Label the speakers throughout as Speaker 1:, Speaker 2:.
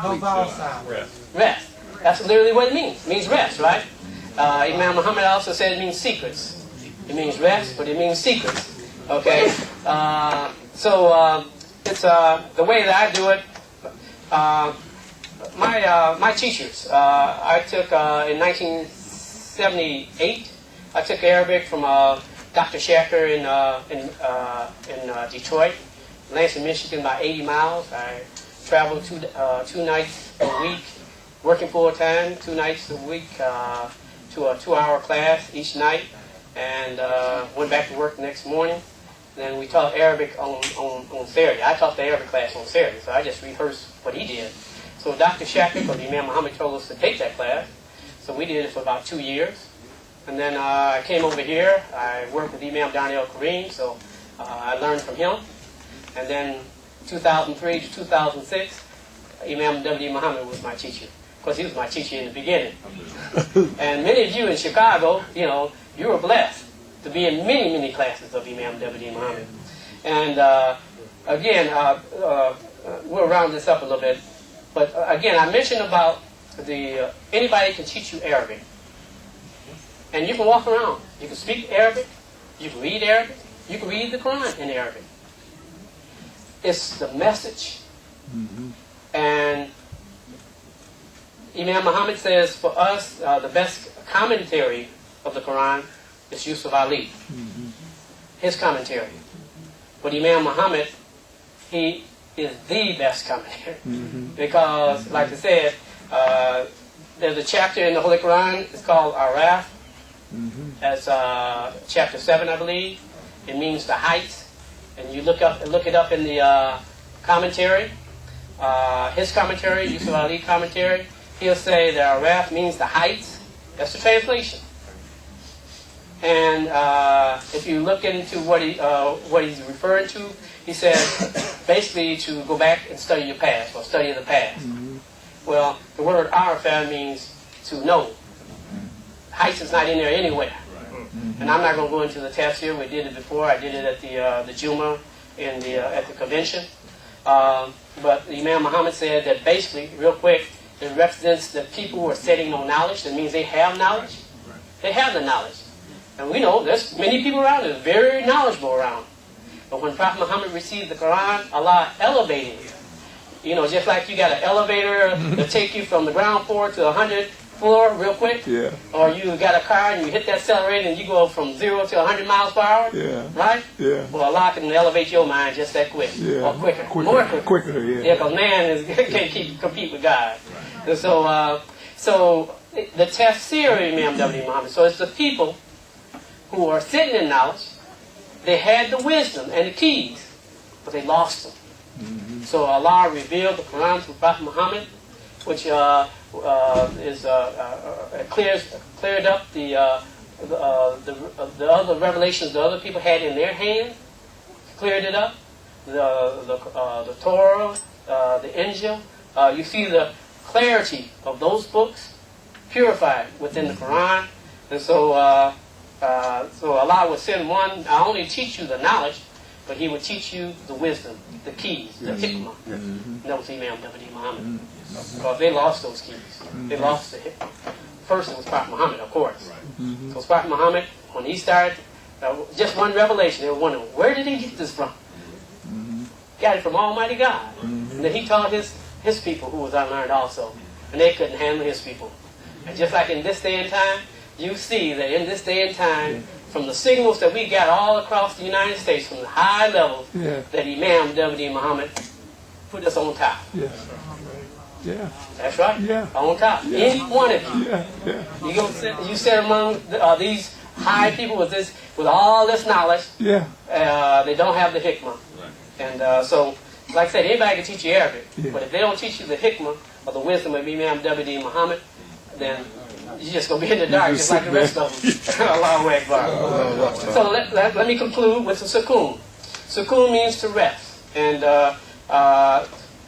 Speaker 1: No vowel sound.
Speaker 2: Rest. That's literally what it means. It means rest, right? Imam Muhammad also said it means secrets. It means rest, but it means secrets. Okay? It's the way that I do it. My teachers, I took in 1978, I took Arabic from Dr. Shaker in Detroit, Lansing, Michigan, about 80 miles. I traveled two nights a week, working full time, 2 nights a week to a 2-hour class each night, and went back to work the next morning. Then we taught Arabic on Saturday. I taught the Arabic class on Saturday, so I just rehearsed what he did. So Dr. Shafiq or Imam Muhammad told us to take that class. So we did it for about 2 years. And then I came over here. I worked with Imam Daniel Kareem, so I learned from him. And then 2003 to 2006, Imam W. Muhammad was my teacher. Of course, he was my teacher in the beginning. And many of you in Chicago, you were blessed to be in many, many classes of Imam W. Muhammad. And again, we'll round this up a little bit. But again, I mentioned about anybody can teach you Arabic. And you can walk around. You can speak Arabic. You can read Arabic. You can read the Quran in Arabic. It's the message. Mm-hmm. And Imam Muhammad says for us, the best commentary of the Quran is Yusuf Ali. Mm-hmm. His commentary. But Imam Muhammad, he is the best commentary. Mm-hmm. Because, like I said, there's a chapter in the Holy Quran, it's called Araf. Mm-hmm. That's chapter 7, I believe. It means the heights. And you look it up in the commentary. His commentary, Yusuf Ali commentary, he'll say that Araf means the heights. That's the translation. And if you look into what he's referring to, he says basically to go back and study your past, or study the past. Mm-hmm. Well, the word Arafah means to know. Heights is not in there anywhere. Mm-hmm. And I'm not going to go into the tafsir. We did it before. I did it at the Juma at the convention. But Imam Muhammad said that basically, real quick, it represents the people who are sitting on knowledge. That means they have knowledge. They have the knowledge. And we know there's many people around that's very knowledgeable around. But when Prophet Muhammad received the Quran, Allah elevated him. Just like you got an elevator to take you from the ground floor to the 100th floor real quick. Yeah. Or you got a car and you hit that accelerator and you go from 0 to 100 miles per hour. Yeah. Right? Yeah. Well, Allah can elevate your mind just that quick. Yeah. Or quicker. More quicker. Yeah. Yeah, because man can't compete with God. Right. And so the tafsir of Imam W. Muhammad. So it's the people who are sitting in knowledge. They had the wisdom and the keys, but they lost them. Mm-hmm. So Allah revealed the Quran through Prophet Muhammad, which cleared up the other revelations the other people had in their hands. Cleared it up. The Torah, the Injil. You see the clarity of those books purified within the Quran, and so Allah would send one, not only teach you the knowledge, but he would teach you the wisdom, the keys, the hikmah. Mm-hmm. That was Imam W. Muhammad. Mm-hmm. Because they lost those keys. Mm-hmm. They lost the hikmah. First it was Prophet Muhammad, of course. Mm-hmm. So Prophet Muhammad, when he started, just one revelation, they were wondering, where did he get this from? Mm-hmm. Got it from Almighty God. Mm-hmm. And then he taught his people, who was unlearned also. And they couldn't handle his people. And just like in this day and time, you see that in this day and time, from the signals that we got all across the United States, from the high levels, that Imam W. Muhammad put us on top. Yeah. Yeah. That's right. Yeah. On top. Yeah. Any one of you. Yeah. Yeah. You sit among these high people with all this knowledge. Yeah. They don't have the hikmah. And so, like I said, anybody can teach you Arabic. Yeah. But if they don't teach you the hikmah or the wisdom of Imam W. Muhammad, then you're just going to be in the dark just like the rest of them. Allahu Akbar. So let me conclude with the sukoon. Sukoon means to rest. And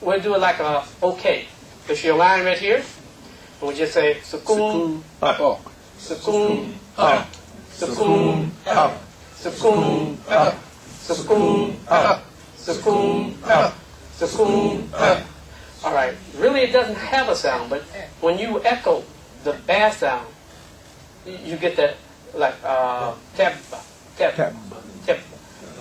Speaker 2: we'll do it like a okay. If you're lying right here, we'll just say sukoon up. Sukoon up. Sukoon up. Sukoon up. Sukoon up. Sukoon up. Sukoon up. All right. Really, it doesn't have a sound, but when you echo the ba sound, you get that like teb, teb, teb.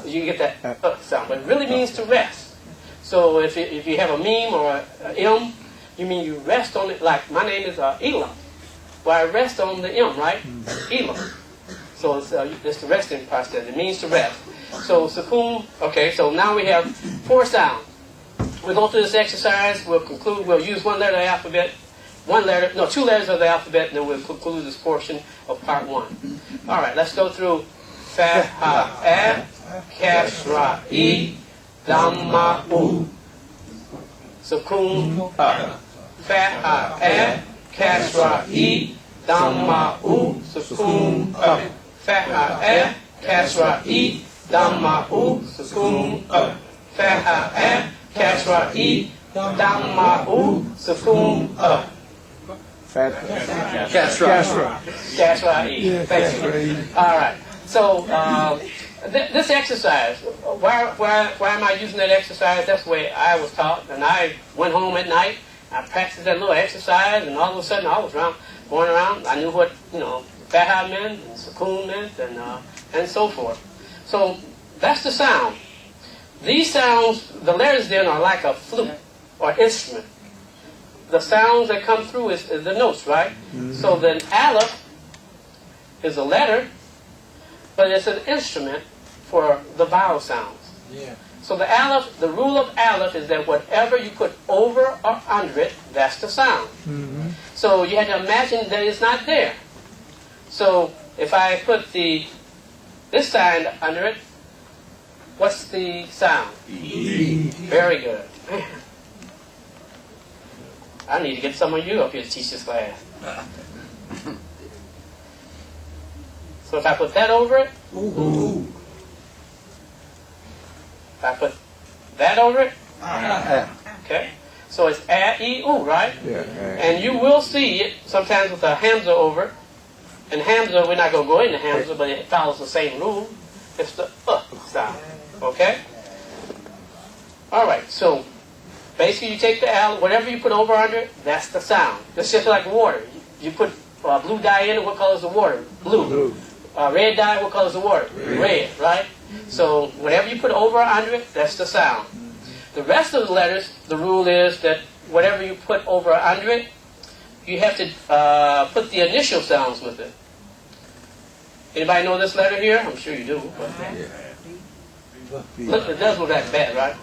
Speaker 2: You get that sound, but it really means to rest. So if you have a meme or a M, you mean you rest on it. Like my name is Elam, well I rest on the M, right? Elam. So it's the resting process. It means to rest. So sukoon. Okay. So now we have 4 sounds. We'll go through this exercise. We'll conclude. We'll use one letter of the alphabet. 2 letters of the alphabet, and then we'll conclude this portion of part 1. All right, let's go through fa, ha, a, kaf, ra, e, dam, ma, u. Sukoon, fa, ha, a, kaf, ra, e, dam, ma, u. Sukoon, fa, ha, a, kaf, ra, e, dam, ma, u. Sukoon, fa, ha, a, kaf, ra, e, dam, ma, u. Sukoon, Kasra. Thank you. All right. So this exercise, why am I using that exercise? That's the way I was taught. And I went home at night. I practiced that little exercise, and all of a sudden I was going around. I knew what Faha meant, and Sukoon meant, and so forth. So that's the sound. These sounds, the letters then are like a flute or instrument. The sounds that come through is the notes, right? Mm-hmm. So then aleph is a letter, but it's an instrument for the vowel sounds. Yeah. So the aleph, the rule of aleph is that whatever you put over or under it, that's the sound. Mm-hmm. So you had to imagine that it's not there. So if I put this sign under it, what's the sound? E. Very good. I need to get some of you up here to teach this class. So if I put that over it, ooh. If I put that over it, okay. So it's a, e, u, right? Yeah. And you will see it sometimes with a hamza over it. And hamza, we're not going to go into hamza, but it follows the same rule. It's the sound. Okay? All right, so basically, you take the L, whatever you put over under it, that's the sound. It's just like water. You put blue dye in it, what color is the water? Blue. Red dye, what color is the water? Red, right? So whatever you put over or under it, that's the sound. The rest of the letters, the rule is that whatever you put over or under it, you have to put the initial sounds with it. Anybody know this letter here? I'm sure you do. Look, it does look like bad, right?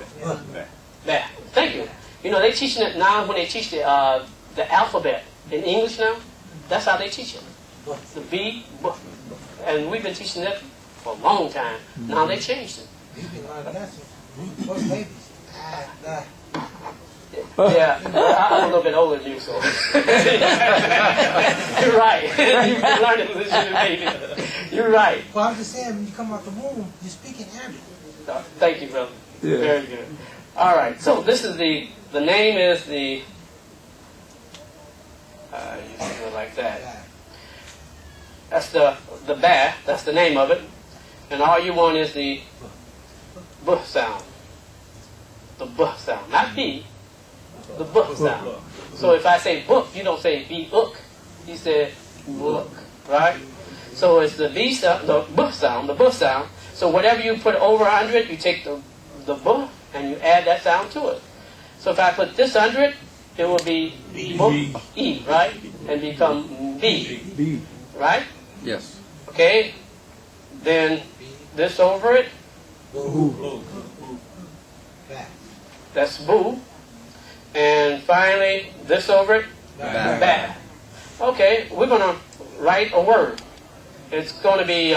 Speaker 2: Bad. Thank you. You know, they're teaching it now when they teach the alphabet in English now. That's how they teach it. The B, B. And we've been teaching that for a long time. Now they changed it. Yeah, I'm a little bit older than you, so. You're right. You've been learning to listen to baby. You're right.
Speaker 1: Well, I'm just saying, when you come out the womb, you're speaking Arabic.
Speaker 2: Thank you, brother. Yeah. Very good. All right, so this is the name is the, you do it like that. That's the ba, that's the name of it. And all you want is the b sound. The b sound, not b, the b sound. So if I say book, you don't say b-ook, you say book, right? So it's the b sound, the b sound, the b sound. So whatever you put over under it, you take the b, and you add that sound to it. So if I put this under it, it will be book, E, right? And become B. Right?
Speaker 3: Yes.
Speaker 2: Okay? Then this over it.
Speaker 1: Boo.
Speaker 2: That's boo. And finally, this over it.
Speaker 1: Ba.
Speaker 2: Okay, we're going to write a word. It's going to be